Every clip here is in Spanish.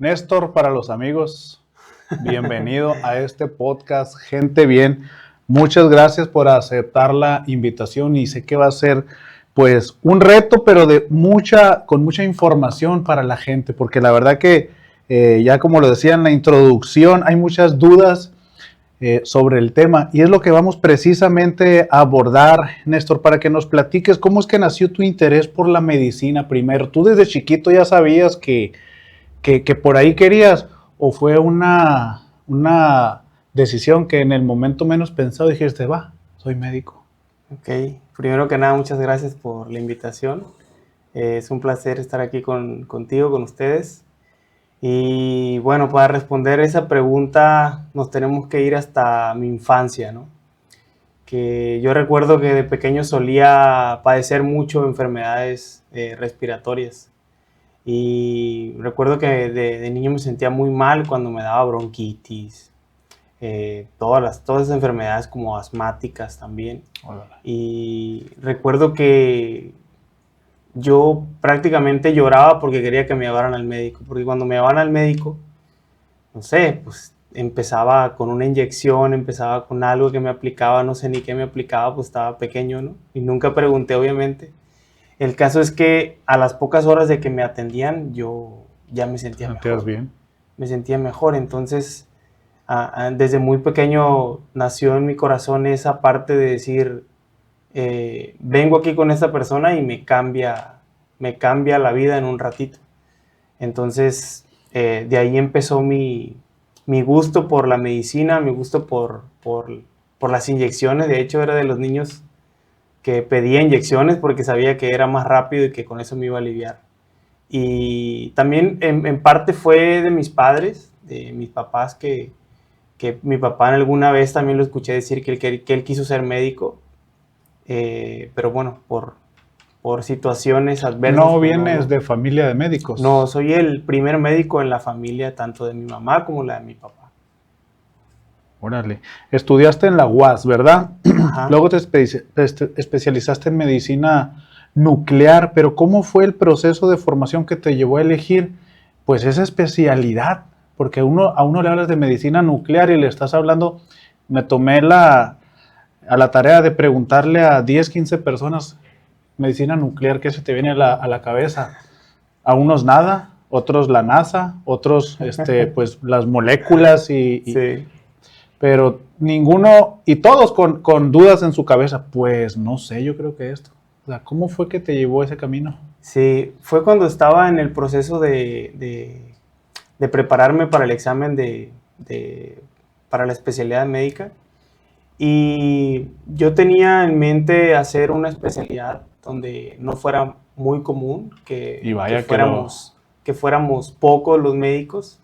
Néstor, para los amigos, bienvenido a este podcast, Gente Bien. Muchas gracias por aceptar la invitación y sé que va a ser pues un reto, pero con mucha información para la gente, porque la verdad que ya como lo decía en la introducción, hay muchas dudas sobre el tema y es lo que vamos precisamente a abordar, Néstor, para que nos platiques cómo es que nació tu interés por la medicina primero. ¿Tú desde chiquito ya sabías que por ahí querías o fue una decisión que en el momento menos pensado dijiste, va, soy médico? Ok, primero que nada, muchas gracias por la invitación. Es un placer estar aquí contigo, con ustedes. Y bueno, para responder esa pregunta nos tenemos que ir hasta mi infancia, ¿no? Que yo recuerdo que de pequeño solía padecer mucho enfermedades respiratorias. Y recuerdo que de niño me sentía muy mal cuando me daba bronquitis, todas esas enfermedades como asmáticas también. Hola. Y recuerdo que yo prácticamente lloraba porque quería que me llevaran al médico, porque cuando me llevaban al médico, no sé, pues empezaba con una inyección, empezaba con algo que me aplicaba, no sé ni qué me aplicaba, pues estaba pequeño, ¿no? Y nunca pregunté, obviamente. El caso es que a las pocas horas de que me atendían, yo ya me ¿Te sentía sentías mejor. bien? Me sentía mejor, entonces desde muy pequeño nació en mi corazón esa parte de decir, vengo aquí con esta persona y me cambia la vida en un ratito. Entonces, de ahí empezó mi gusto por la medicina, mi gusto por las inyecciones. De hecho, era de los niños que pedía inyecciones porque sabía que era más rápido y que con eso me iba a aliviar. Y también en parte fue de mis padres, de mis papás, que mi papá en alguna vez también lo escuché decir que él quiso ser médico, pero bueno, por situaciones adversas, No pues vienes de familia de no, médicos. soy el primer médico en la familia, tanto de mi mamá como la de mi papá. Órale. Estudiaste en la UAS, ¿verdad? Ajá. Luego te especializaste en medicina nuclear, pero ¿cómo fue el proceso de formación que te llevó a elegir pues esa especialidad? Porque a uno le hablas de medicina nuclear y le estás hablando, me tomé a la tarea de preguntarle a 10 15 personas medicina nuclear, ¿qué se te viene a la cabeza? A unos nada, otros la NASA, otros pues las moléculas Sí. pero ninguno, y todos con dudas en su cabeza, pues no sé, yo creo que esto. O sea, ¿cómo fue que te llevó ese camino? Sí, fue cuando estaba en el proceso de prepararme para el examen para la especialidad médica. Y yo tenía en mente hacer una especialidad donde no fuera muy común, Y vaya que lo... que fuéramos pocos los médicos,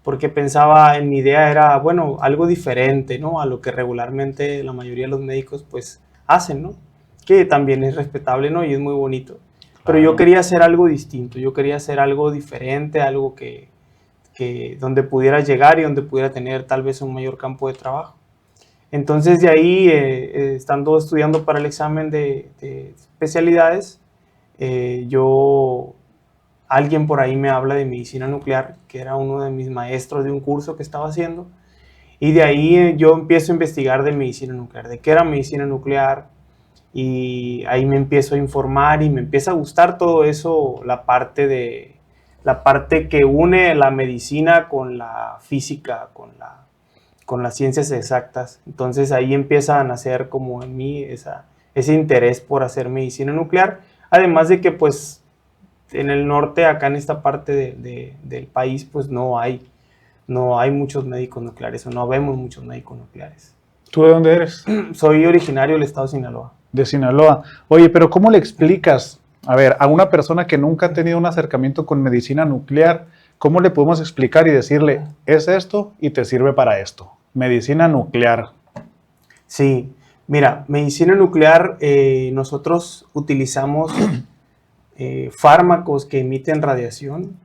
porque pensaba, en mi idea era, bueno, algo diferente, ¿no? A lo que regularmente la mayoría de los médicos pues hacen, ¿no? Que también es respetable, ¿no? Y es muy bonito. Pero yo Claro. quería hacer algo distinto, yo quería hacer algo diferente, algo donde pudiera llegar y donde pudiera tener tal vez un mayor campo de trabajo. Entonces de ahí, estando estudiando para el examen de especialidades, alguien por ahí me habla de medicina nuclear, que era uno de mis maestros de un curso que estaba haciendo, y de ahí yo empiezo a investigar de medicina nuclear, de qué era medicina nuclear, y ahí me empiezo a informar y me empieza a gustar todo eso, la parte que une la medicina con la física, con las ciencias exactas. Entonces ahí empieza a nacer como en mí ese interés por hacer medicina nuclear, además de que pues en el norte, acá en esta parte del país, pues no hay muchos médicos nucleares o no vemos muchos médicos nucleares. ¿Tú de dónde eres? Soy originario del estado de Sinaloa. De Sinaloa. Oye, pero ¿cómo le explicas, a ver, a una persona que nunca ha tenido un acercamiento con medicina nuclear, cómo le podemos explicar y decirle, es esto y te sirve para esto? Medicina nuclear. Sí, mira, medicina nuclear, nosotros utilizamos fármacos que emiten radiación,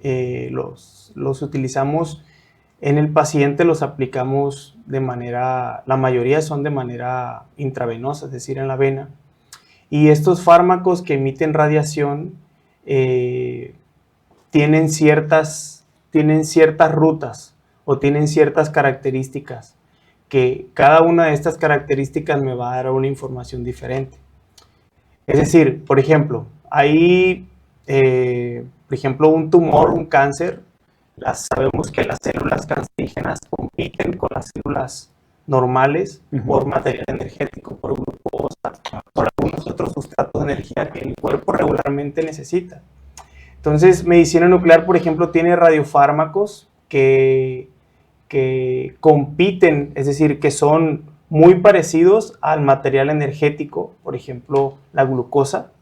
los utilizamos en el paciente, los aplicamos la mayoría son de manera intravenosa, es decir, en la vena. Y estos fármacos que emiten radiación tienen ciertas tienen ciertas rutas o tienen ciertas características, que cada una de estas características me va a dar una información diferente. Es decir, por ejemplo, hay, por ejemplo, un tumor, un cáncer. Sabemos que las células cancerígenas compiten con las células normales por material energético, por glucosa, por algunos otros sustratos de energía que el cuerpo regularmente necesita. Entonces, medicina nuclear, por ejemplo, tiene radiofármacos que compiten, es decir, que son muy parecidos al material energético, por ejemplo, la glucosa,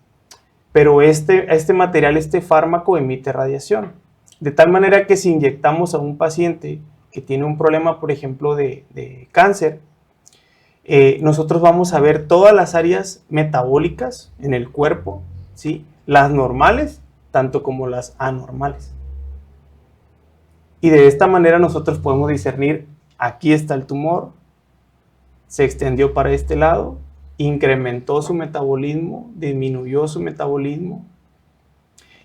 pero este material, este fármaco emite radiación. De tal manera que si inyectamos a un paciente que tiene un problema, por ejemplo, de cáncer, nosotros vamos a ver todas las áreas metabólicas en el cuerpo, ¿sí? Las normales, tanto como las anormales. Y de esta manera nosotros podemos discernir, aquí está el tumor, se extendió para este lado, incrementó su metabolismo, disminuyó su metabolismo.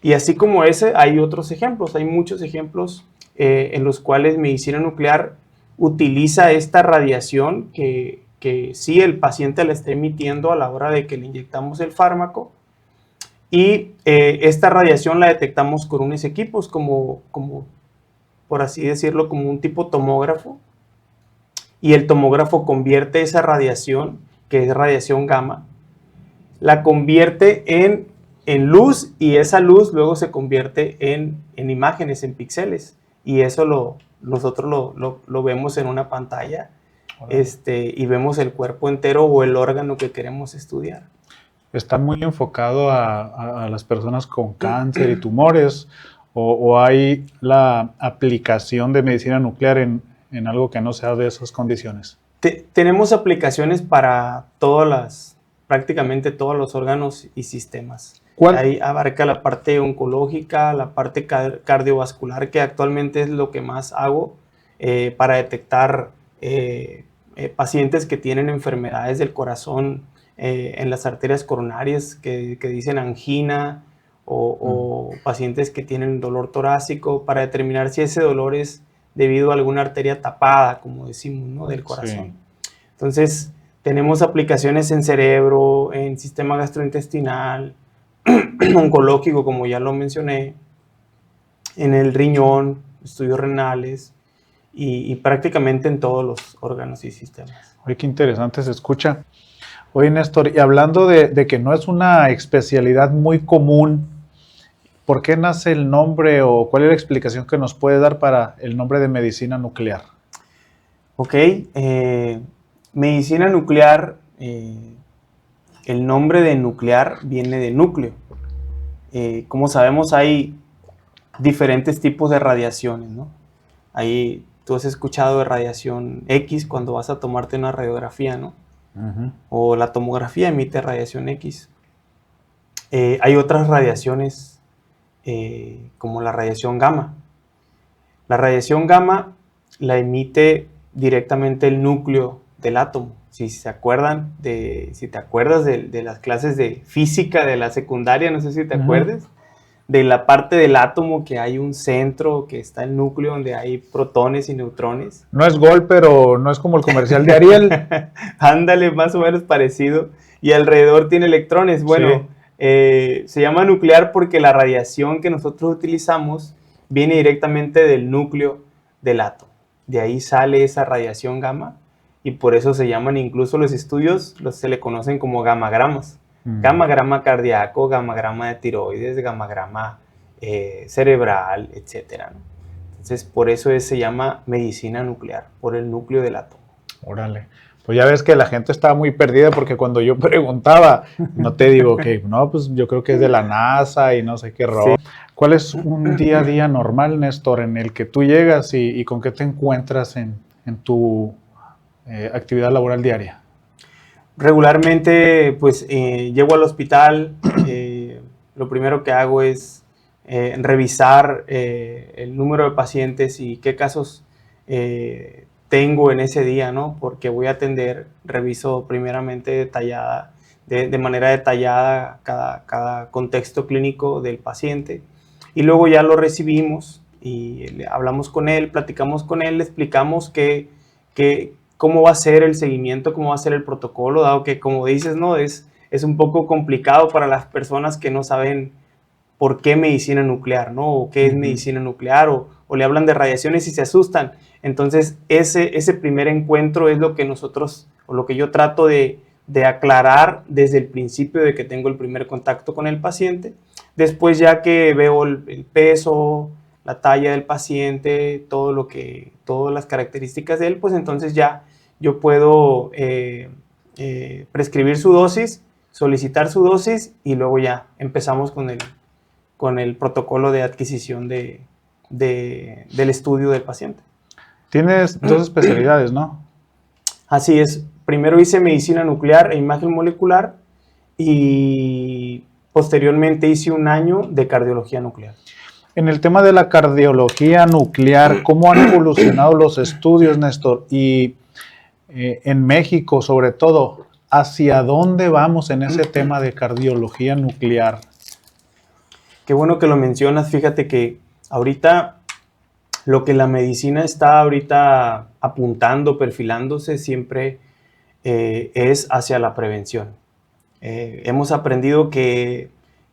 Y así como ese, hay otros ejemplos, hay muchos ejemplos en los cuales medicina nuclear utiliza esta radiación que sí el paciente la está emitiendo a la hora de que le inyectamos el fármaco, y esta radiación la detectamos con unos equipos como por así decirlo, como un tipo tomógrafo, y el tomógrafo convierte esa radiación, que es radiación gamma, la convierte en luz, y esa luz luego se convierte en imágenes, en píxeles, y eso nosotros lo vemos en una pantalla, y vemos el cuerpo entero o el órgano que queremos estudiar. ¿Está muy enfocado a las personas con cáncer y tumores? ¿O hay la aplicación de medicina nuclear en algo que no sea de esas condiciones? Tenemos aplicaciones para prácticamente todos los órganos y sistemas. Ahí abarca la parte oncológica, la parte cardiovascular, que actualmente es lo que más hago para detectar pacientes que tienen enfermedades del corazón en las arterias coronarias, que dicen angina, o pacientes que tienen dolor torácico, para determinar si ese dolor es debido a alguna arteria tapada, como decimos, ¿no?, del corazón. Sí. Entonces, tenemos aplicaciones en cerebro, en sistema gastrointestinal, oncológico, como ya lo mencioné, en el riñón, estudios renales, y prácticamente en todos los órganos y sistemas. Oye, qué interesante se escucha. Oye, Néstor, y hablando de que no es una especialidad muy común, ¿por qué nace el nombre, o cuál es la explicación que nos puede dar para el nombre de medicina nuclear? Ok, medicina nuclear, el nombre de nuclear viene de núcleo. Como sabemos, hay diferentes tipos de radiaciones, ¿no? Tú has escuchado de radiación X cuando vas a tomarte una radiografía, ¿no? O la tomografía emite radiación X. Hay otras radiaciones como la radiación gamma. La radiación gamma la emite directamente el núcleo del átomo. Si te acuerdas de las clases de física de la secundaria, no sé si te acuerdas, de la parte del átomo, que hay un centro, que está el núcleo, donde hay protones y neutrones. No es Gol, pero no es como el comercial de Ariel. Ándale, más o menos parecido. Y alrededor tiene electrones. Bueno, sí. Se llama nuclear porque la radiación que nosotros utilizamos viene directamente del núcleo del átomo. De ahí sale esa radiación gamma, y por eso se llaman, incluso los estudios se le conocen como gamagramas. Gamagrama cardíaco, gamagrama de tiroides, gamagrama cerebral, etc., ¿no? Entonces, por eso se llama medicina nuclear, por el núcleo del átomo. Órale. Pues ya ves que la gente estaba muy perdida, porque cuando yo preguntaba, no te digo que, no, pues yo creo que es de la NASA y no sé qué rollo. Sí. ¿Cuál es un día a día normal, Néstor, en el que tú llegas y con qué te encuentras en tu actividad laboral diaria? Regularmente, pues, llego al hospital, lo primero que hago es revisar el número de pacientes y qué casos tengo en ese día, ¿no? Porque voy a atender, reviso primeramente de manera detallada cada contexto clínico del paciente, y luego ya lo recibimos hablamos con él, platicamos con él, le explicamos cómo va a ser el seguimiento, cómo va a ser el protocolo, dado que, como dices, ¿no? Es un poco complicado para las personas que no saben por qué medicina nuclear, ¿no? O qué es medicina nuclear, o le hablan de radiaciones y se asustan. Entonces, ese primer encuentro es lo que nosotros, o lo que yo trato de aclarar desde el principio de que tengo el primer contacto con el paciente. Después, ya que veo el peso, la talla del paciente, todas las características de él, pues entonces ya yo puedo prescribir su dosis, solicitar su dosis, y luego ya empezamos con el protocolo de adquisición del estudio del paciente. Tienes 2 especialidades, ¿no? Así es. Primero hice medicina nuclear e imagen molecular, y posteriormente hice 1 año de cardiología nuclear. En el tema de la cardiología nuclear, ¿cómo han evolucionado los estudios, Néstor? Y en México, sobre todo, ¿hacia dónde vamos en ese tema de cardiología nuclear? Qué bueno que lo mencionas. Fíjate que ahorita lo que la medicina está ahorita apuntando, perfilándose siempre es hacia la prevención. Hemos aprendido que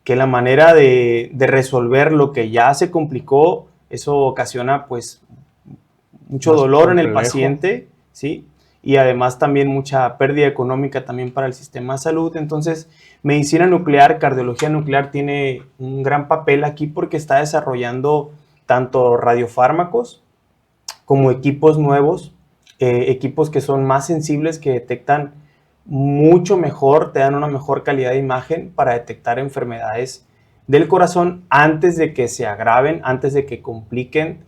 la manera de resolver lo que ya se complicó, eso ocasiona pues mucho dolor en el paciente, ¿sí? Y además también mucha pérdida económica también para el sistema de salud. Entonces, medicina nuclear, cardiología nuclear tiene un gran papel aquí, porque está desarrollando tanto radiofármacos como equipos nuevos, equipos que son más sensibles, que detectan mucho mejor, te dan una mejor calidad de imagen para detectar enfermedades del corazón antes de que se agraven, antes de que compliquen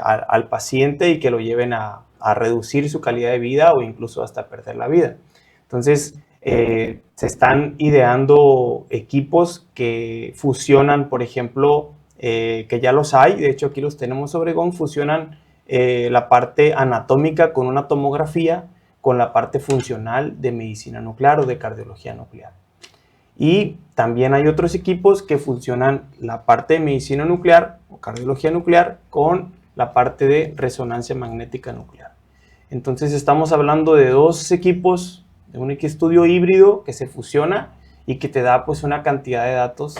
al paciente y que lo lleven a reducir su calidad de vida o incluso hasta perder la vida. Entonces, se están ideando equipos que fusionan, por ejemplo, que ya los hay, de hecho aquí los tenemos en Obregón, fusionan la parte anatómica con una tomografía, con la parte funcional de medicina nuclear o de cardiología nuclear. Y también hay otros equipos que funcionan la parte de medicina nuclear o cardiología nuclear con la parte de resonancia magnética nuclear. Entonces estamos hablando de 2 equipos, de un estudio híbrido que se fusiona y que te da pues una cantidad de datos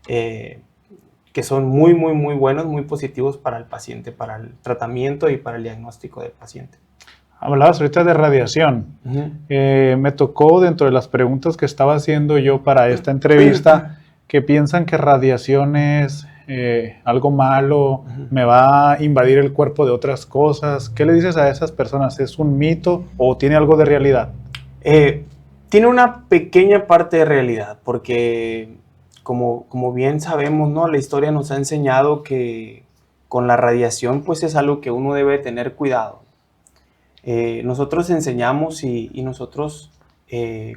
que son muy, muy, muy buenos, muy positivos para el paciente, para el tratamiento y para el diagnóstico del paciente. Hablabas ahorita de radiación. Me tocó, dentro de las preguntas que estaba haciendo yo para esta entrevista, que piensan que radiación es algo malo, me va a invadir el cuerpo de otras cosas. ¿Qué le dices a esas personas? ¿Es un mito o tiene algo de realidad? Tiene una pequeña parte de realidad, porque como bien sabemos, ¿no? La historia nos ha enseñado que con la radiación pues es algo que uno debe tener cuidado. Nosotros enseñamos y nosotros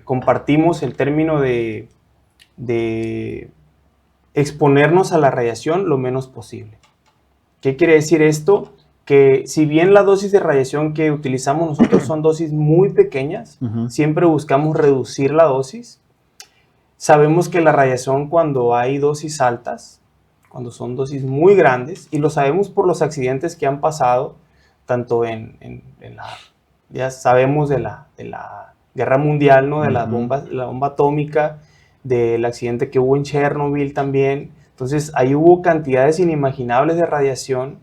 compartimos el término de exponernos a la radiación lo menos posible. ¿Qué quiere decir esto? Que si bien la dosis de radiación que utilizamos nosotros son dosis muy pequeñas, siempre buscamos reducir la dosis. Sabemos que la radiación, cuando hay dosis altas, cuando son dosis muy grandes, y lo sabemos por los accidentes que han pasado, tanto ya sabemos de la guerra mundial, ¿no? De la bomba atómica, del accidente que hubo en Chernobyl también. Entonces ahí hubo cantidades inimaginables de radiación,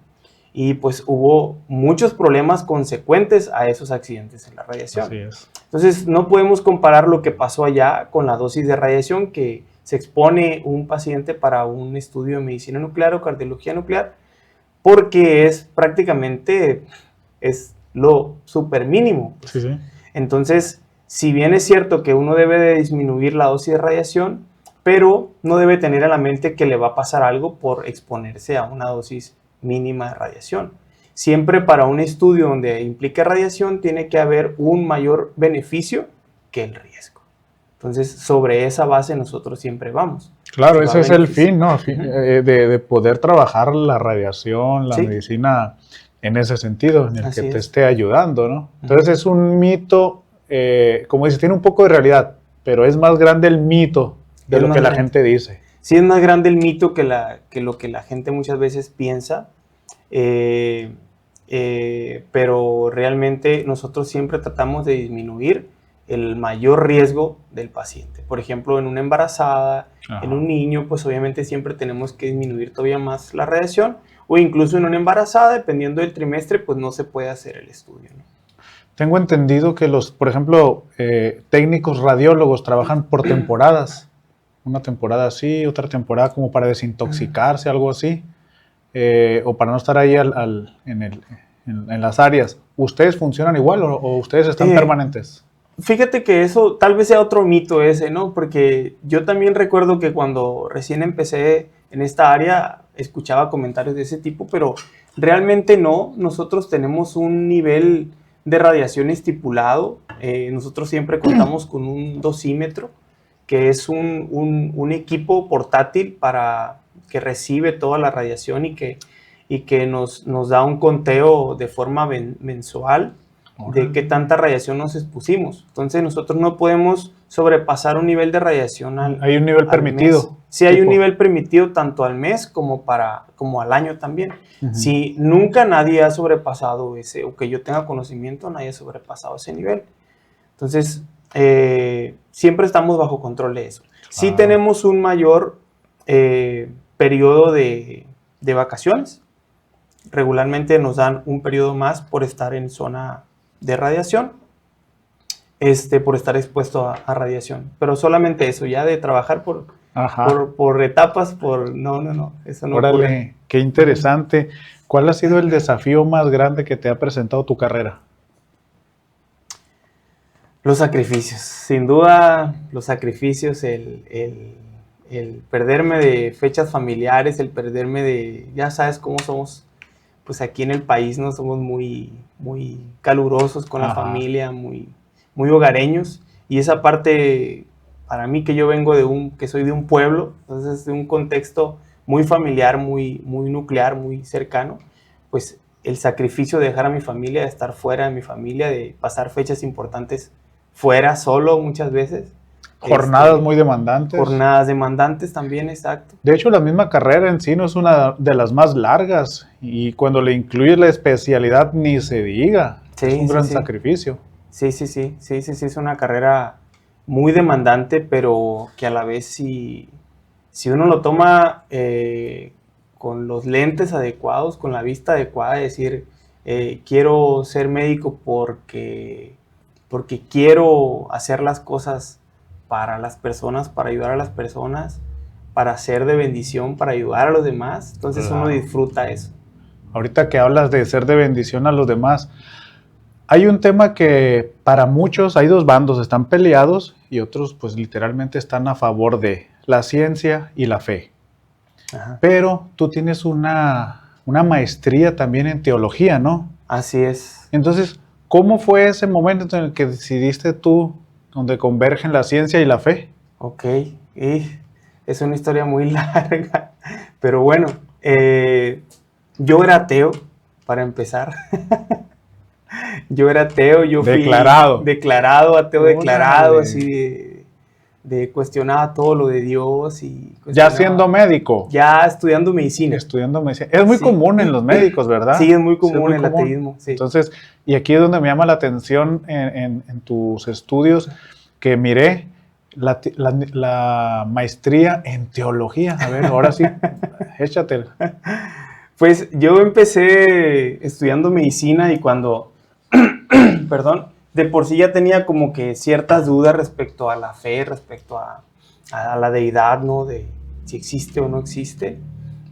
y pues hubo muchos problemas consecuentes a esos accidentes en la radiación. Así es. Entonces no podemos comparar lo que pasó allá con la dosis de radiación que se expone un paciente para un estudio de medicina nuclear o cardiología nuclear, porque es prácticamente lo súper mínimo. Sí, sí. Entonces, si bien es cierto que uno debe de disminuir la dosis de radiación, pero no debe tener a la mente que le va a pasar algo por exponerse a una dosis mínima de radiación. Siempre para un estudio donde implique radiación tiene que haber un mayor beneficio que el riesgo. Entonces, sobre esa base nosotros siempre vamos. Claro, ese es el fin, ¿no? De poder trabajar la radiación, la medicina en ese sentido, en el que te esté ayudando, ¿no? Entonces es un mito, como dices, tiene un poco de realidad, pero es más grande el mito de lo que la gente dice. Sí, es más grande el mito que lo que la gente muchas veces piensa. pero realmente nosotros siempre tratamos de disminuir el mayor riesgo del paciente. Por ejemplo, en una embarazada, en un niño, pues obviamente siempre tenemos que disminuir todavía más la radiación, o incluso en una embarazada, dependiendo del trimestre, pues no se puede hacer el estudio, ¿no? Tengo entendido que por ejemplo, técnicos radiólogos trabajan por temporadas. Una temporada así, otra temporada como para desintoxicarse, algo así. O para no estar ahí en las áreas. ¿Ustedes funcionan igual o ustedes están permanentes? Fíjate que eso tal vez sea otro mito ese, ¿no? Porque yo también recuerdo que cuando recién empecé en esta área escuchaba comentarios de ese tipo, pero realmente no. Nosotros tenemos un nivel de radiación estipulado. Nosotros siempre contamos con un dosímetro, que es un equipo portátil que recibe toda la radiación y que nos da un conteo de forma mensual de qué tanta radiación nos expusimos. Entonces nosotros no podemos sobrepasar un nivel de radiación hay un nivel permitido. Mes. Sí, hay un nivel permitido tanto al mes como al año también. Si nunca nadie ha sobrepasado ese, o que yo tenga conocimiento, nadie ha sobrepasado ese nivel. Entonces, siempre estamos bajo control de eso. Sí tenemos un mayor periodo de vacaciones. Regularmente nos dan un periodo más por estar en zona de radiación, por estar expuesto a radiación. Pero solamente eso, ya de trabajar por etapas, no, eso no Órale, ocurre. Qué interesante. ¿Cuál ha sido el desafío más grande que te ha presentado tu carrera? Los sacrificios, sin duda, los sacrificios, el perderme de fechas familiares, el perderme de, ya sabes cómo somos, pues aquí en el país, ¿no? Somos muy, muy calurosos con la familia, muy, muy hogareños, y esa parte, para mí que yo vengo que soy de un pueblo, entonces de un contexto muy familiar, muy, muy nuclear, muy cercano, pues el sacrificio de dejar a mi familia, de estar fuera de mi familia, de pasar fechas importantes fuera solo muchas veces. Jornadas muy demandantes. Jornadas demandantes también, exacto. De hecho, la misma carrera en sí no es una de las más largas y cuando le incluyes la especialidad ni se diga. Sí, es un gran sacrificio. Sí, es una carrera muy demandante, pero que a la vez si uno lo toma con los lentes adecuados, con la vista adecuada, es decir, quiero ser médico porque quiero hacer las cosas para las personas, para ayudar a las personas, para ser de bendición, para ayudar a los demás. Entonces uno disfruta eso. Ahorita que hablas de ser de bendición a los demás, hay un tema que para muchos hay dos bandos, están peleados y otros pues literalmente están a favor de la ciencia y la fe. Pero tú tienes una maestría también en teología, ¿no? Así es. Entonces, ¿cómo fue ese momento en el que decidiste tú, donde convergen la ciencia y la fe? Ok, es una historia muy larga, pero bueno, yo era ateo, para empezar. Yo era ateo, yo fui declarado, ateo declarado, así de cuestionaba todo lo de Dios. Ya siendo médico. Ya estudiando medicina. Es muy común en los médicos, ¿verdad? Sí, es muy común el ateísmo. Sí. Entonces, y aquí es donde me llama la atención en tus estudios, que miré la maestría en teología. A ver, ahora sí, échatela. Pues yo empecé estudiando medicina y cuando, perdón, de por sí ya tenía como que ciertas dudas respecto a la fe, respecto a la deidad, ¿no? De si existe o no existe.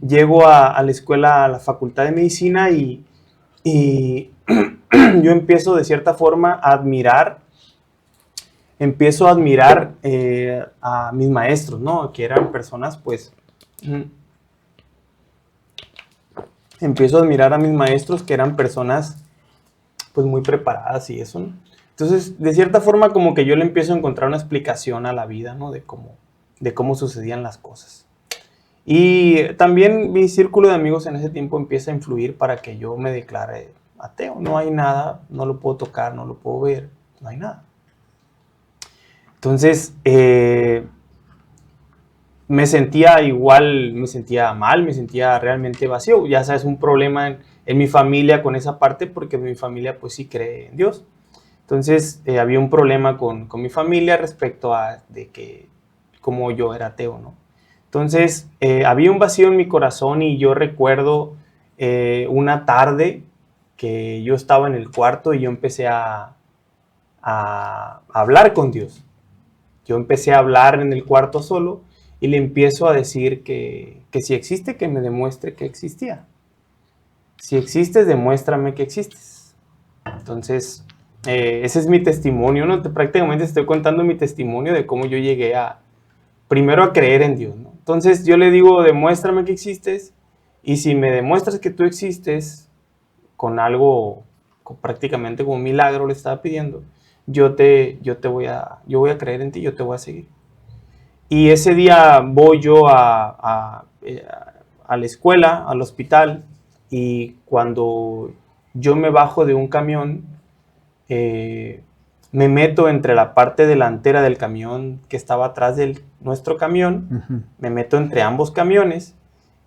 Llego a la escuela, a la facultad de medicina y yo empiezo de cierta forma a admirar a mis maestros, ¿no? Que eran personas, pues, empiezo a admirar a mis maestros que eran personas, pues, muy preparadas y eso, ¿no? Entonces, de cierta forma, como que yo le empiezo a encontrar una explicación a la vida, ¿no? De cómo sucedían las cosas. Y también mi círculo de amigos en ese tiempo empieza a influir para que yo me declare ateo. No hay nada, no lo puedo tocar, no lo puedo ver, no hay nada. Entonces, me sentía igual, me sentía mal, me sentía realmente vacío. Ya sabes, un problema en mi familia con esa parte, porque mi familia pues sí cree en Dios. Entonces había un problema con mi familia respecto a de que como yo era ateo, ¿no? Entonces había un vacío en mi corazón y yo recuerdo una tarde que yo estaba en el cuarto y yo empecé a hablar con Dios. Yo empecé a hablar en el cuarto solo y le empiezo a decir que si existe, que me demuestre que existía. Si existes, demuéstrame que existes. Entonces, ese es mi testimonio, ¿no? Prácticamente estoy contando mi testimonio de cómo yo llegué primero a creer en Dios, ¿no? Entonces yo le digo, demuéstrame que existes, y si me demuestras que tú existes con algo, prácticamente como un milagro le estaba pidiendo, yo voy a creer en ti, yo te voy a seguir. Y ese día voy yo a la escuela, al hospital, y cuando yo me bajo de un camión, me meto entre la parte delantera del camión que estaba atrás de nuestro camión, me meto entre ambos camiones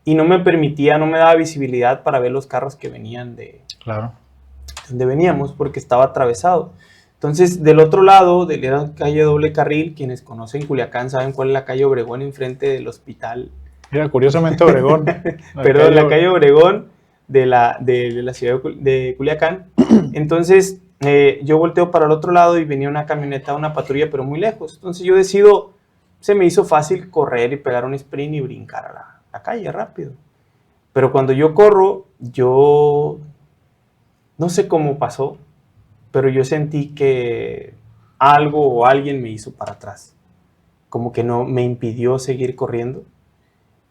y no me daba visibilidad para ver los carros que venían de donde veníamos, porque estaba atravesado. Entonces, del otro lado, de la calle doble carril, quienes conocen Culiacán saben cuál es la calle Obregón, enfrente del hospital. Mira, curiosamente Obregón. Pero la calle Obregón de la ciudad de Culiacán. Entonces, yo volteo para el otro lado y venía una camioneta, una patrulla, pero muy lejos. Entonces yo decido, se me hizo fácil correr y pegar un sprint y brincar a la calle rápido. Pero cuando yo corro, yo no sé cómo pasó, pero yo sentí que algo o alguien me hizo para atrás. Como que no me impidió seguir corriendo.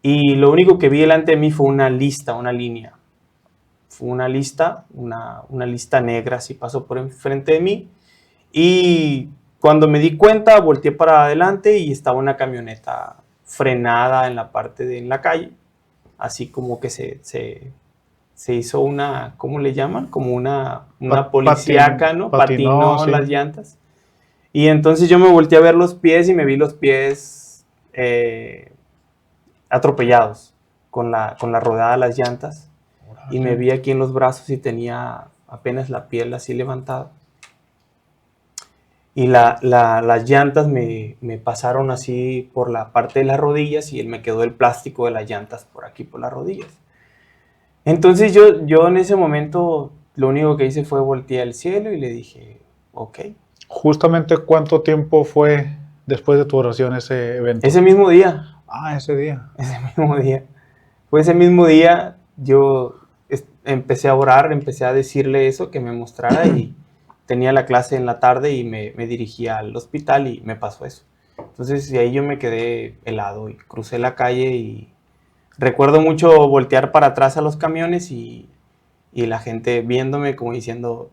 Y lo único que vi delante de mí fue una lista, una línea. Fue una lista negra, así pasó por enfrente de mí. Y cuando me di cuenta, volteé para adelante y estaba una camioneta frenada en la parte en la calle. Así como que se hizo una, ¿cómo le llaman? Como una policíaca, ¿no? Patinó sí. Las llantas. Y entonces yo me volteé a ver los pies y me vi los pies atropellados con la rodada de las llantas. Y me vi aquí en los brazos y tenía apenas la piel así levantada. Y las llantas me pasaron así por la parte de las rodillas y me quedó el plástico de las llantas por aquí, por las rodillas. Entonces yo en ese momento lo único que hice fue voltear al cielo y le dije, ok. Justamente, ¿cuánto tiempo fue después de tu oración ese evento? Ese mismo día. Ah, ese día. Ese mismo día. Fue ese mismo día, yo empecé a orar, empecé a decirle eso, que me mostrara, y tenía la clase en la tarde y me dirigí al hospital y me pasó eso. Entonces de ahí yo me quedé helado y crucé la calle y recuerdo mucho voltear para atrás a los camiones y la gente viéndome como diciendo...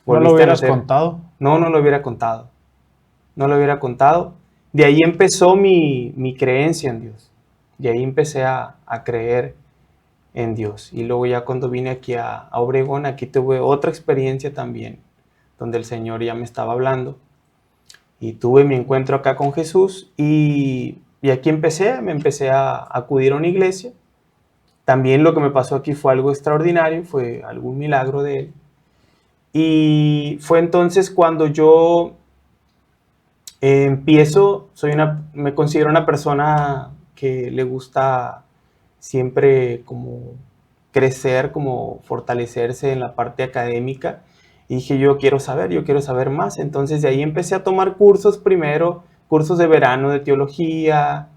¿No lo hubieras contado? No, no lo hubiera contado. No lo hubiera contado. De ahí empezó mi creencia en Dios. De ahí empecé a creer en Dios. Y luego ya cuando vine aquí a Obregón, aquí tuve otra experiencia también, donde el Señor ya me estaba hablando. Y tuve mi encuentro acá con Jesús y aquí me empecé a acudir a una iglesia. También lo que me pasó aquí fue algo extraordinario, fue algún milagro de Él. Y fue entonces cuando yo me considero una persona que le gusta siempre como crecer, como fortalecerse en la parte académica. Y dije, yo quiero saber más. Entonces de ahí empecé a tomar cursos primero, cursos de verano de teología,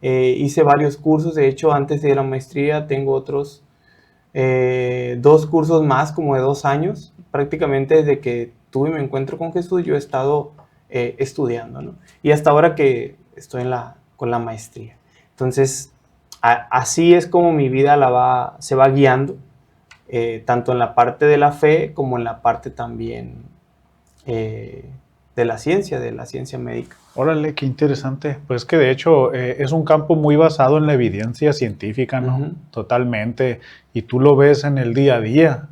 hice varios cursos. De hecho, antes de la maestría tengo otros 2 cursos más, como de 2 años. Prácticamente desde que tuve mi encuentro con Jesús, yo he estado estudiando, ¿no? Y hasta ahora que estoy con la maestría. Entonces, así es como mi vida se va guiando, tanto en la parte de la fe como en la parte también de la ciencia médica. Órale, qué interesante. Pues que de hecho es un campo muy basado en la evidencia científica, ¿no? Uh-huh. Totalmente. Y tú lo ves en el día a día.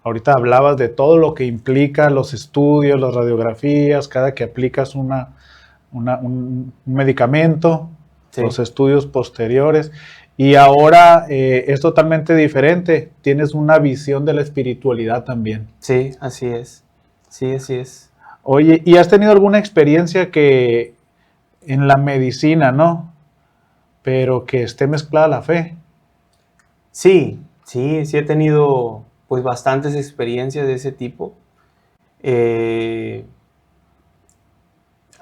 Ahorita hablabas de todo lo que implica los estudios, las radiografías, cada que aplicas un medicamento, los estudios posteriores. Y ahora es totalmente diferente. Tienes una visión de la espiritualidad también. Sí, así es. Sí, así es. Oye, ¿y has tenido alguna experiencia que en la medicina, ¿no? Pero que esté mezclada la fe? Sí, sí, sí he tenido pues bastantes experiencias de ese tipo.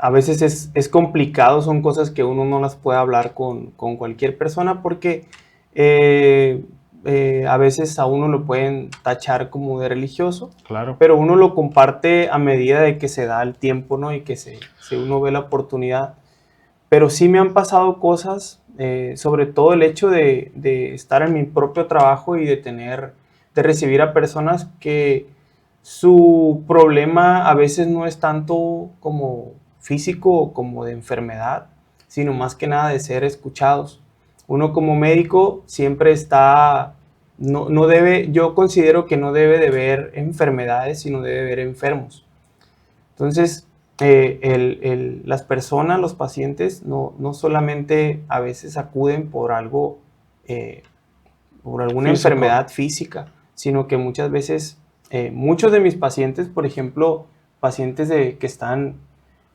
A veces es complicado, son cosas que uno no las puede hablar con cualquier persona porque a veces a uno lo pueden tachar como de religioso, Claro. pero uno lo comparte a medida de que se da el tiempo, ¿no? Y que uno ve la oportunidad. Pero sí me han pasado cosas, sobre todo el hecho de estar en mi propio trabajo y de recibir a personas que su problema a veces no es tanto como físico o como de enfermedad, sino más que nada de ser escuchados. Uno como médico siempre está, no debe, yo considero que no debe de ver enfermedades, sino debe ver enfermos. Entonces, las personas, los pacientes, no solamente a veces acuden por algo, por alguna enfermedad física, sino que muchas veces, muchos de mis pacientes, por ejemplo, pacientes que están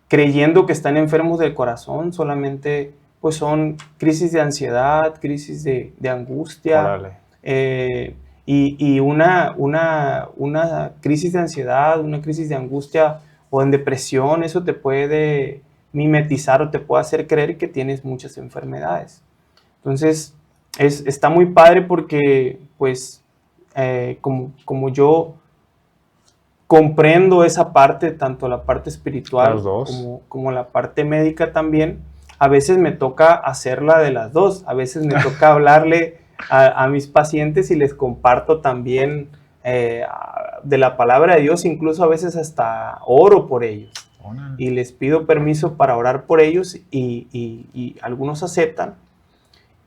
creyendo que están enfermos del corazón, solamente pues son crisis de ansiedad, crisis de angustia, y una crisis de ansiedad, una crisis de angustia o en depresión, eso te puede mimetizar o te puede hacer creer que tienes muchas enfermedades. Entonces, está muy padre porque, pues, como yo comprendo esa parte, tanto la parte espiritual como la parte médica también, a veces me toca hacerla de las dos. A veces me toca hablarle a mis pacientes y les comparto también de la palabra de Dios, incluso a veces hasta oro por ellos. Y les pido permiso para orar por ellos y algunos aceptan.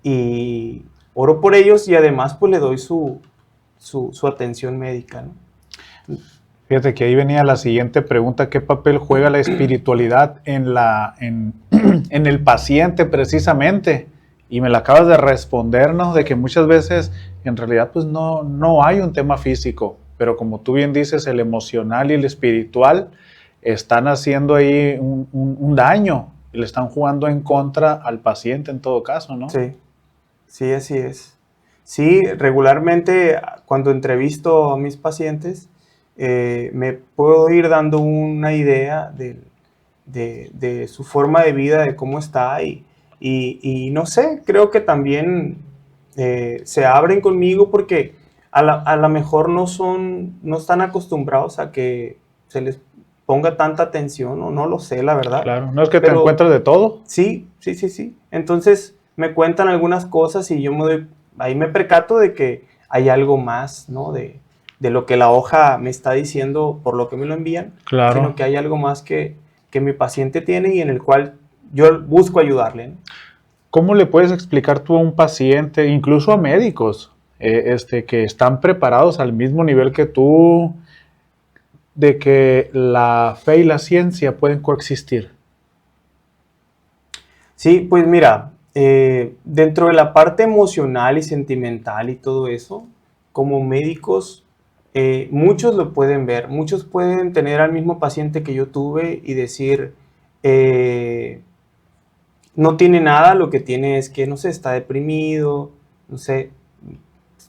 Y oro por ellos y además pues le doy su atención médica, ¿no? Fíjate que ahí venía la siguiente pregunta: ¿qué papel juega la espiritualidad en el paciente precisamente? Y me la acabas de responder, ¿no? De que muchas veces en realidad pues no hay un tema físico, pero como tú bien dices, el emocional y el espiritual están haciendo ahí un daño y le están jugando en contra al paciente en todo caso, ¿no? Sí, sí, así es. Sí, regularmente cuando entrevisto a mis pacientes, me puedo ir dando una idea de su forma de vida, de cómo está y no sé, creo que también se abren conmigo porque a lo mejor no están acostumbrados a que se les ponga tanta atención o no lo sé, la verdad. Claro, no es que te encuentres de todo. Sí. Entonces me cuentan algunas cosas y ahí me percato de que hay algo más, ¿no? De lo que la hoja me está diciendo por lo que me lo envían, Claro. Sino que hay algo más que mi paciente tiene y en el cual yo busco ayudarle, ¿no? ¿Cómo le puedes explicar tú a un paciente, incluso a médicos, que están preparados al mismo nivel que tú, de que la fe y la ciencia pueden coexistir? Sí, pues mira, dentro de la parte emocional y sentimental y todo eso, como médicos, muchos lo pueden ver, muchos pueden tener al mismo paciente que yo tuve y decir, no tiene nada, lo que tiene es que, no sé, está deprimido, no sé,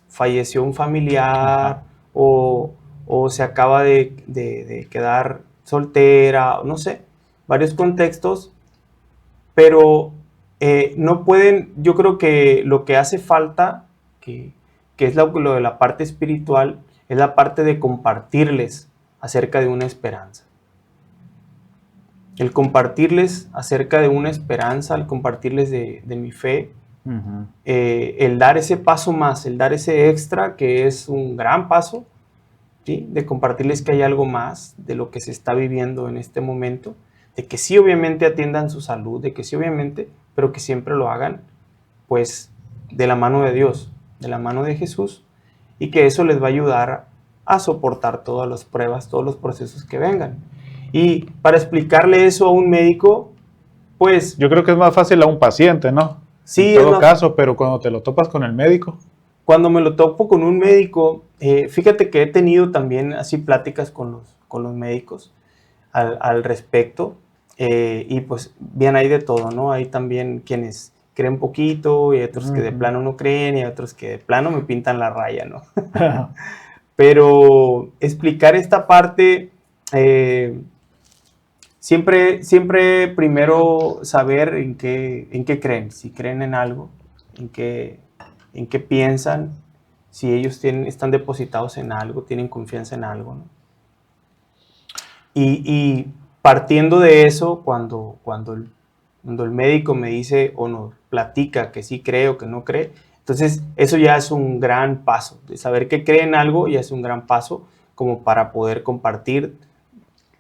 falleció un familiar o se acaba de quedar soltera, no sé, varios contextos, pero no pueden, yo creo que lo que hace falta, que es lo de la parte espiritual, es la parte de compartirles acerca de una esperanza. El compartirles acerca de una esperanza, el compartirles de mi fe, el dar ese paso más, el dar ese extra, que es un gran paso, ¿sí? De compartirles que hay algo más de lo que se está viviendo en este momento, de que sí obviamente atiendan su salud, de que sí obviamente, pero que siempre lo hagan pues de la mano de Dios, de la mano de Jesús, y que eso les va a ayudar a soportar todas las pruebas, todos los procesos que vengan. Y para explicarle eso a un médico, Pues Yo creo que es más fácil a un paciente, ¿no? sí, En todo caso, pero cuando te lo topas con el médico. cuando me lo topo con un médico, fíjate que he tenido también así pláticas con los médicos al respecto, y pues bien hay de todo, ¿no? Hay también quienes creen poquito y hay otros que de plano no creen y hay otros que de plano me pintan la raya, ¿no? Pero explicar esta parte, siempre primero saber en qué creen, si creen en algo, en qué piensan, si ellos están depositados en algo, tienen confianza en algo, ¿no? Y partiendo de eso, cuando el médico me dice o nos platica que sí cree o que no cree, entonces eso ya es un gran paso. De saber que cree en algo ya es un gran paso como para poder compartir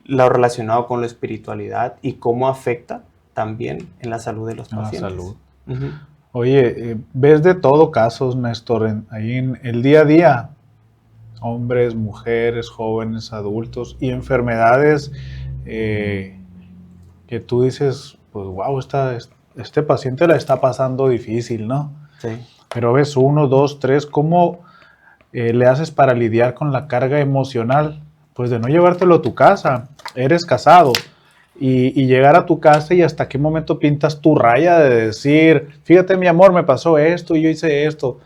lo relacionado con la espiritualidad y cómo afecta también en la salud de los pacientes. La salud. Uh-huh. Oye, ves de todo casos, Néstor, ahí en el día a día, hombres, mujeres, jóvenes, adultos y enfermedades que tú dices, pues wow, este paciente la está pasando difícil, ¿no? Sí. Pero ves 1, 2, 3, ¿cómo le haces para lidiar con la carga emocional? Pues de no llevártelo a tu casa, eres casado. Y llegar a tu casa y hasta qué momento pintas tu raya de decir, fíjate mi amor, me pasó esto y yo hice esto,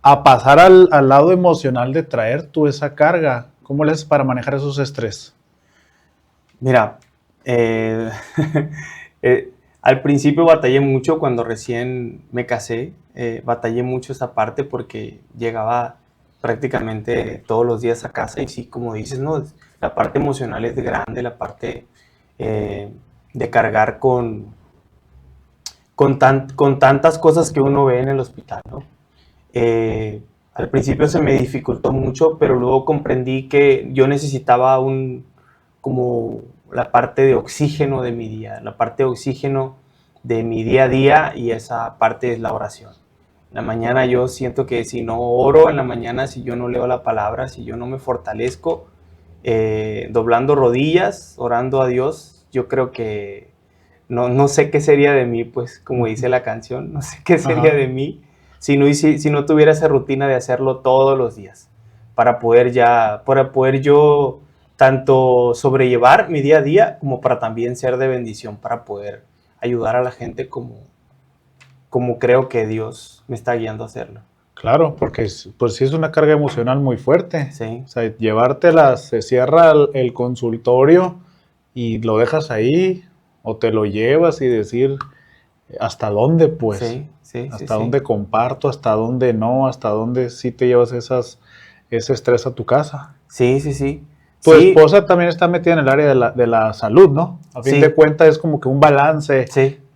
a pasar al lado emocional de traer tú esa carga. ¿Cómo le haces para manejar esos estrés? Mira, al principio batallé mucho cuando recién me casé, batallé mucho esa parte porque llegaba prácticamente todos los días a casa y sí, como dices, ¿no? La parte emocional es grande, la parte de cargar con tantas cosas que uno ve en el hospital, ¿no? Al principio se me dificultó mucho, pero luego comprendí que yo necesitaba como la parte de oxígeno de mi día, la parte de oxígeno de mi día a día, y esa parte es la oración. En la mañana yo siento que si no oro en la mañana, si yo no leo la palabra, si yo no me fortalezco, doblando rodillas, orando a Dios, yo creo que no sé qué sería de mí, pues como dice la canción, no sé qué sería de mí si no tuviera esa rutina de hacerlo todos los días, para poder yo tanto sobrellevar mi día a día como para también ser de bendición, para poder ayudar a la gente como creo que Dios me está guiando a hacerlo. Claro, porque pues sí es una carga emocional muy fuerte. Sí. O sea, llevártela, se cierra el consultorio y lo dejas ahí, o te lo llevas y decir hasta dónde, pues. Sí, hasta dónde comparto, hasta dónde no, hasta dónde sí te llevas ese estrés a tu casa. Sí. Tu esposa también está metida en el área de la salud, ¿no? A fin de cuentas es como que un balance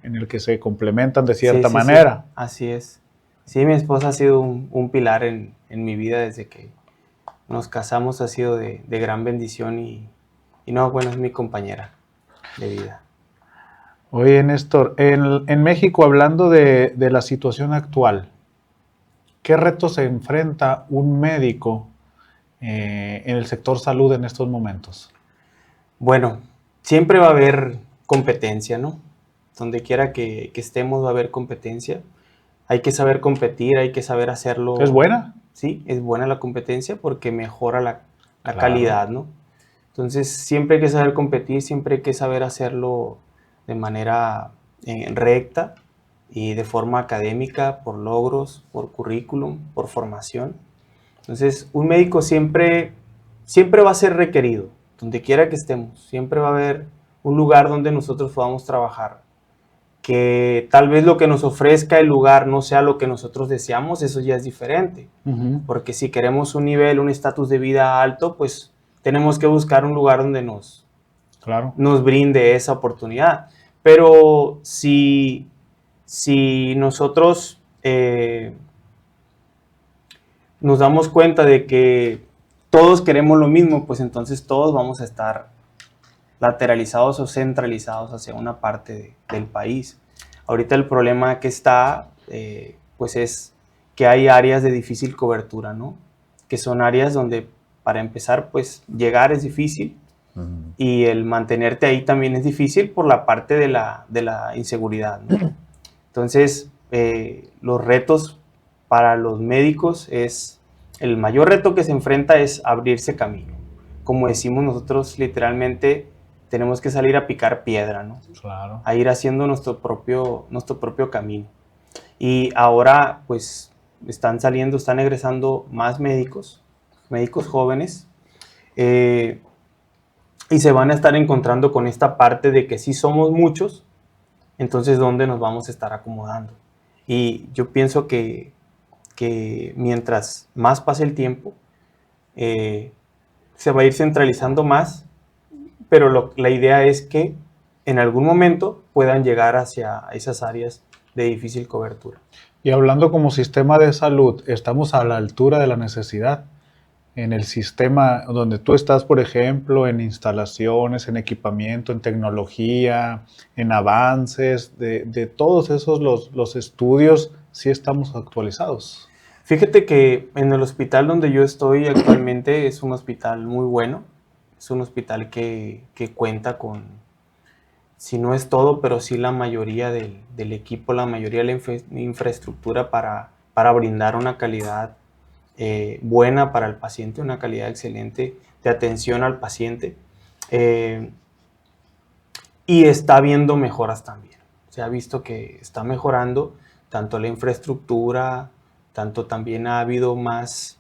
en el que se complementan de cierta manera. Sí. Así es. Sí, mi esposa ha sido un pilar en mi vida desde que nos casamos, ha sido de gran bendición y no, bueno, es mi compañera de vida. Oye, Néstor, en México, hablando de la situación actual, ¿qué retos se enfrenta un médico en el sector salud en estos momentos? Bueno, siempre va a haber competencia, ¿no? Donde quiera que estemos va a haber competencia. Hay que saber competir, hay que saber hacerlo. ¿Es buena? Sí, es buena la competencia porque mejora la calidad, ¿no? Entonces, siempre hay que saber competir, siempre hay que saber hacerlo de manera recta y de forma académica, por logros, por currículum, por formación. Entonces, un médico siempre va a ser requerido, donde quiera que estemos. Siempre va a haber un lugar donde nosotros podamos trabajar. Que tal vez lo que nos ofrezca el lugar no sea lo que nosotros deseamos, eso ya es diferente. Porque si queremos un nivel, un estatus de vida alto, pues tenemos que buscar un lugar donde nos brinde esa oportunidad. Pero si nosotros nos damos cuenta de que todos queremos lo mismo, pues entonces todos vamos a estar lateralizados o centralizados hacia una parte del país. Ahorita el problema que está, pues es que hay áreas de difícil cobertura, ¿no? Que son áreas donde, para empezar, pues llegar es difícil, Y el mantenerte ahí también es difícil por la parte de la inseguridad, ¿no? Entonces, los retos para los médicos el mayor reto que se enfrenta es abrirse camino. Como decimos nosotros, literalmente, tenemos que salir a picar piedra, ¿no? Claro. A ir haciendo nuestro propio camino. Y ahora, pues, están egresando más médicos jóvenes, y se van a estar encontrando con esta parte de que sí somos muchos, entonces ¿dónde nos vamos a estar acomodando? Y yo pienso que mientras más pase el tiempo, se va a ir centralizando más, pero la idea es que en algún momento puedan llegar hacia esas áreas de difícil cobertura. Y hablando como sistema de salud, estamos a la altura de la necesidad. En el sistema donde tú estás, por ejemplo, en instalaciones, en equipamiento, en tecnología, en avances, de todos esos los estudios, sí estamos actualizados. Fíjate que en el hospital donde yo estoy actualmente es un hospital muy bueno, es un hospital que cuenta con, si no es todo, pero sí la mayoría del equipo, la mayoría de la infraestructura para brindar una calidad buena para el paciente, una calidad excelente de atención al paciente. Y está habiendo mejoras también. Se ha visto que está mejorando tanto la infraestructura, tanto también ha habido más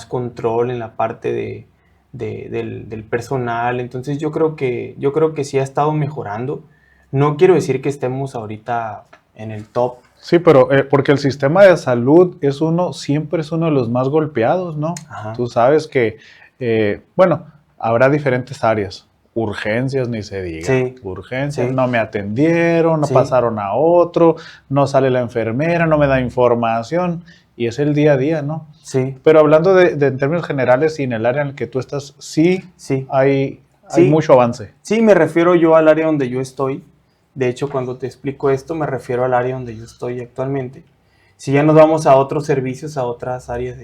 control en la parte del personal. Entonces yo creo que sí ha estado mejorando. No quiero decir que estemos ahorita en el top. Sí, pero porque el sistema de salud siempre es uno de los más golpeados, ¿no? Ajá. Tú sabes que, habrá diferentes áreas. Urgencias, ni se diga. Sí. Urgencias, Sí. no me atendieron, no Sí. pasaron a otro, no sale la enfermera, no me da información. Y es el día a día, ¿no? Sí. Pero hablando en términos generales y en el área en el que tú estás, sí. Hay mucho avance. Sí, me refiero yo al área donde yo estoy. De hecho, cuando te explico esto, me refiero al área donde yo estoy actualmente. Si ya nos vamos a otros servicios, a otras áreas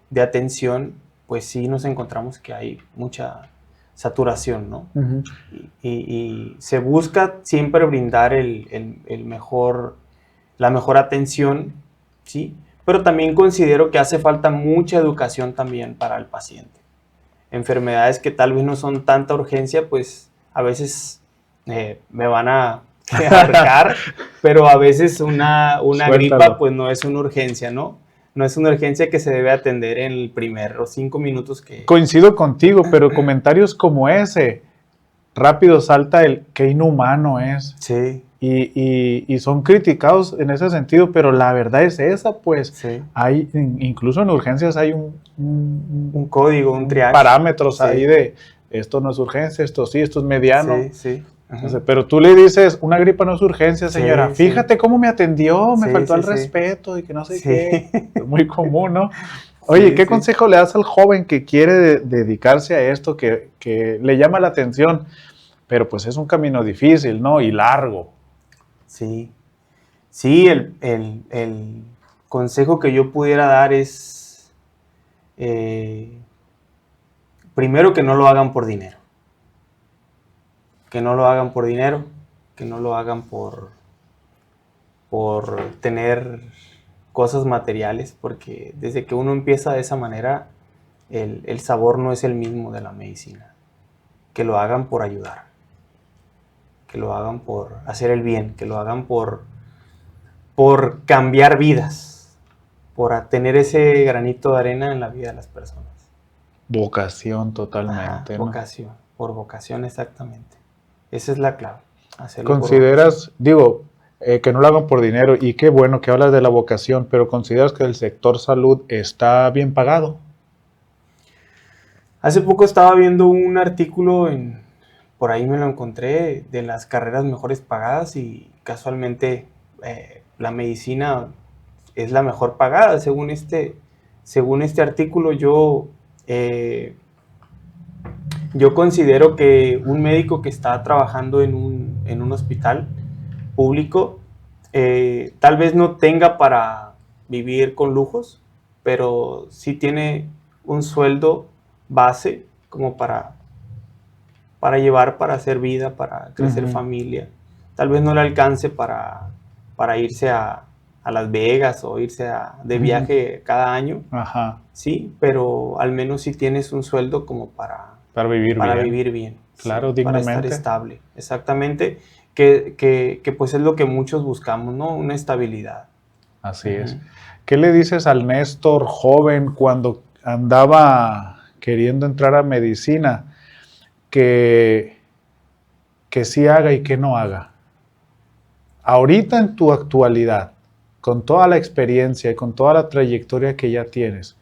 de atención, pues sí nos encontramos que hay mucha saturación, ¿no? Uh-huh. Y se busca siempre brindar la mejor atención, ¿sí? Pero también considero que hace falta mucha educación también para el paciente. Enfermedades que tal vez no son tanta urgencia, pues a veces me van a arcar, pero a veces una gripa pues no es una urgencia, ¿no? No es una urgencia que se debe atender en el primeros 5 minutos que... Coincido contigo, pero comentarios como ese, rápido salta el qué inhumano es. Sí. Y son criticados en ese sentido, pero la verdad es esa, pues. Sí. Incluso en urgencias hay un código, un triage. Parámetros sí. ahí de esto no es urgencia, esto sí, esto es mediano. Sí, sí. Uh-huh. Pero tú le dices, una gripa no es urgencia, señora. Sí, fíjate cómo me atendió, me faltó el sí. respeto y que no sé qué. Es muy común, ¿no? Oye, ¿qué consejo le das al joven que quiere dedicarse a esto, que le llama la atención, pero pues es un camino difícil, ¿no? Y largo. Sí. Sí, el consejo que yo pudiera dar es, primero, que no lo hagan por dinero. Que no lo hagan por dinero, que no lo hagan por tener cosas materiales, porque desde que uno empieza de esa manera, el sabor no es el mismo de la medicina. Que lo hagan por ayudar, que lo hagan por hacer el bien, que lo hagan por cambiar vidas, por tener ese granito de arena en la vida de las personas. Vocación totalmente. ¿no? Vocación, por vocación exactamente. Esa es la clave. ¿Consideras, que no lo hagan por dinero, y qué bueno que hablas de la vocación, pero consideras que el sector salud está bien pagado? Hace poco estaba viendo un artículo, por ahí me lo encontré, de las carreras mejores pagadas, y casualmente la medicina es la mejor pagada. Según este artículo, yo considero que un médico que está trabajando en un hospital público tal vez no tenga para vivir con lujos, pero sí tiene un sueldo base como para llevar, para hacer vida, para crecer Ujú. familia. Tal vez no le alcance para irse a Las Vegas o irse de Ujú. viaje cada año, Ajá, sí, pero al menos si tienes un sueldo como para vivir bien. vivir bien, Claro, sí, para estar dignamente. estable, exactamente, que pues es lo que muchos buscamos, ¿no? Una estabilidad. Así es. Ujú. ¿Qué le dices al Néstor joven cuando andaba queriendo entrar a medicina? Que, que sí haga y que no haga. Ahorita en tu actualidad, con toda la experiencia y con toda la trayectoria que ya tienes,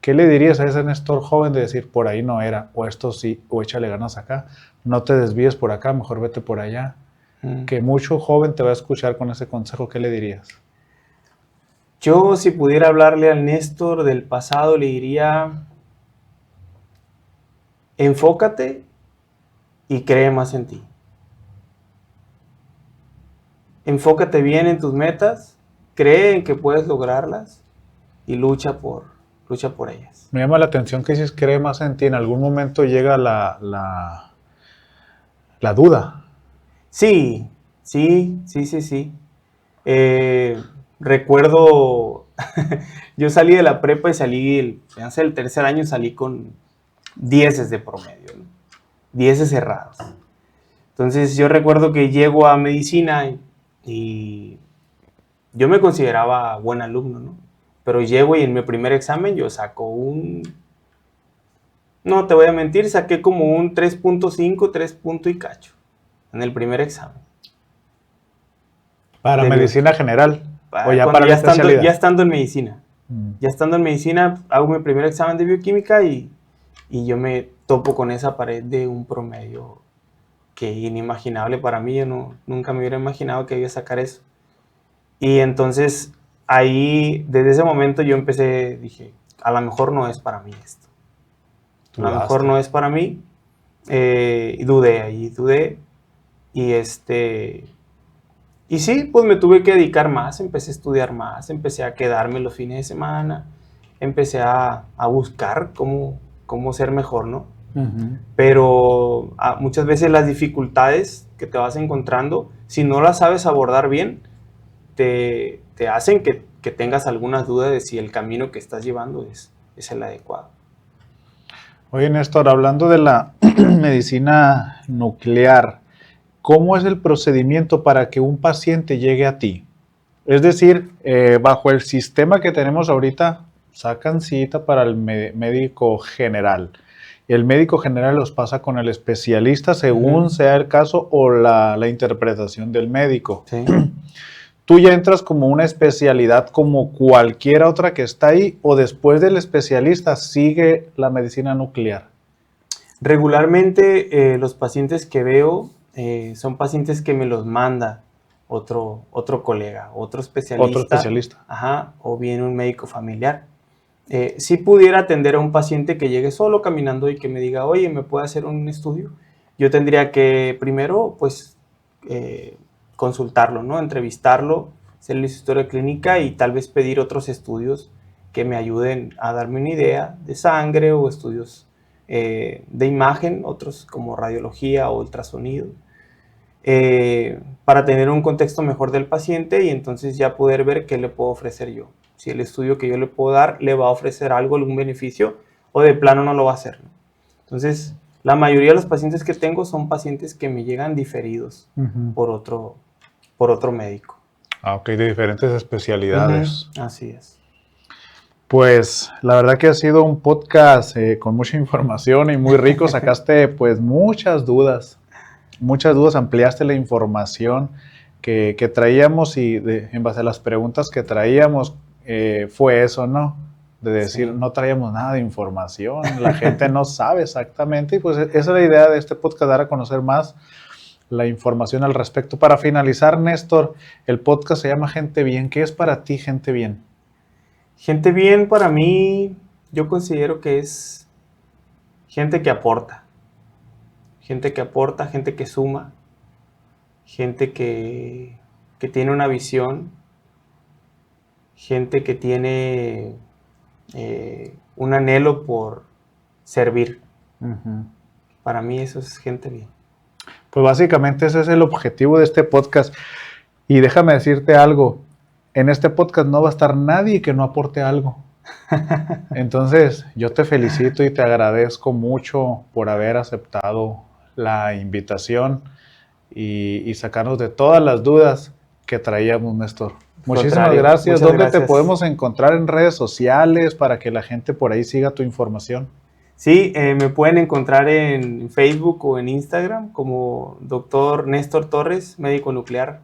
¿qué le dirías a ese Néstor joven de decir por ahí no era, o esto sí, o échale ganas acá, no te desvíes por acá, mejor vete por allá? Mm. Que mucho joven te va a escuchar con ese consejo, ¿qué le dirías? Yo, si pudiera hablarle al Néstor del pasado, le diría, enfócate y cree más en ti. Enfócate bien en tus metas, cree en que puedes lograrlas y lucha por ellas. Me llama la atención que si cree más en ti, en algún momento llega la duda. Sí, sí. Recuerdo, yo salí de la prepa y el tercer año salí con 10 de promedio, ¿no? 10 cerrados. Entonces yo recuerdo que llego a medicina y yo me consideraba buen alumno, ¿no? Pero llego y en mi primer examen yo saco no te voy a mentir, saqué como un 3.5, 3 punto y cacho en el primer examen Para de medicina general o ya cuando para la especialidad. Ya estando en medicina, hago mi primer examen de bioquímica y yo me topo con esa pared de un promedio que inimaginable para mí. Yo nunca me hubiera imaginado que iba a sacar eso. Y entonces ahí, desde ese momento yo dije, a lo mejor no es para mí esto. A lo mejor Dudaste. no es para mí. Y dudé. Y y sí, pues me tuve que dedicar más, empecé a estudiar más, empecé a quedarme los fines de semana, empecé a buscar cómo ser mejor, ¿no? Ujú. Pero muchas veces las dificultades que te vas encontrando, si no las sabes abordar bien, te hacen que tengas algunas dudas de si el camino que estás llevando es el adecuado. Oye, Néstor, hablando de la medicina nuclear, ¿cómo es el procedimiento para que un paciente llegue a ti? Es decir, bajo el sistema que tenemos ahorita, sacan cita para el médico general. El médico general los pasa con el especialista según sea el caso o la interpretación del médico. Sí. ¿Tú ya entras como una especialidad como cualquier otra que está ahí o después del especialista sigue la medicina nuclear? Regularmente los pacientes que veo son pacientes que me los manda otro colega, otro Otro especialista, especialista. ajá, o bien un médico familiar. Si pudiera atender a un paciente que llegue solo caminando y que me diga, oye, ¿me puede hacer un estudio? Yo tendría que primero, pues, consultarlo, ¿no? Entrevistarlo, hacerle su historia clínica y tal vez pedir otros estudios que me ayuden a darme una idea de sangre o estudios de imagen, otros como radiología o ultrasonido, para tener un contexto mejor del paciente y entonces ya poder ver qué le puedo ofrecer yo. Si el estudio que yo le puedo dar le va a ofrecer algo, algún beneficio, o de plano no lo va a hacer, ¿no? Entonces, la mayoría de los pacientes que tengo son pacientes que me llegan diferidos por otro médico. Ah, ok, de diferentes especialidades. Así es. Pues la verdad que ha sido un podcast con mucha información y muy rico. Sacaste pues muchas dudas, ampliaste la información que traíamos y en base a las preguntas que traíamos fue eso, ¿no? De decir, Sí. no traíamos nada de información, la gente no sabe exactamente y pues esa es la idea de este podcast, dar a conocer más la información al respecto. Para finalizar, Néstor, el podcast se llama Gente Bien. ¿Qué es para ti Gente Bien? Gente bien para mí, yo considero que es gente que aporta, gente que suma, gente que tiene una visión, gente que tiene un anhelo por servir. Uh-huh. Para mí eso es gente bien. Pues básicamente ese es el objetivo de este podcast. Y déjame decirte algo, en este podcast no va a estar nadie que no aporte algo. Entonces, yo te felicito y te agradezco mucho por haber aceptado la invitación y sacarnos de todas las dudas que traíamos, Néstor. Muchísimas Contrario, gracias. muchas ¿Dónde te gracias. podemos encontrar en redes sociales para que la gente por ahí siga tu información? Sí, me pueden encontrar en Facebook o en Instagram como Dr. Néstor Torres, médico nuclear,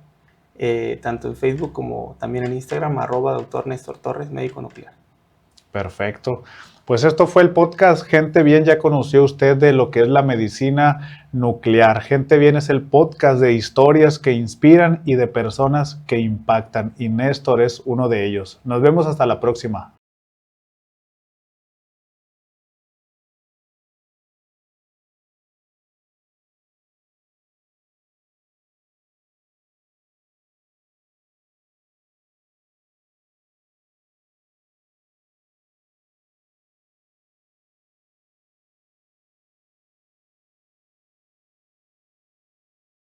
tanto en Facebook como también en Instagram, @Dr. Néstor Torres, médico nuclear. Perfecto. Pues esto fue el podcast Gente Bien. Ya conoció usted de lo que es la medicina nuclear. Gente Bien es el podcast de historias que inspiran y de personas que impactan. Y Néstor es uno de ellos. Nos vemos hasta la próxima.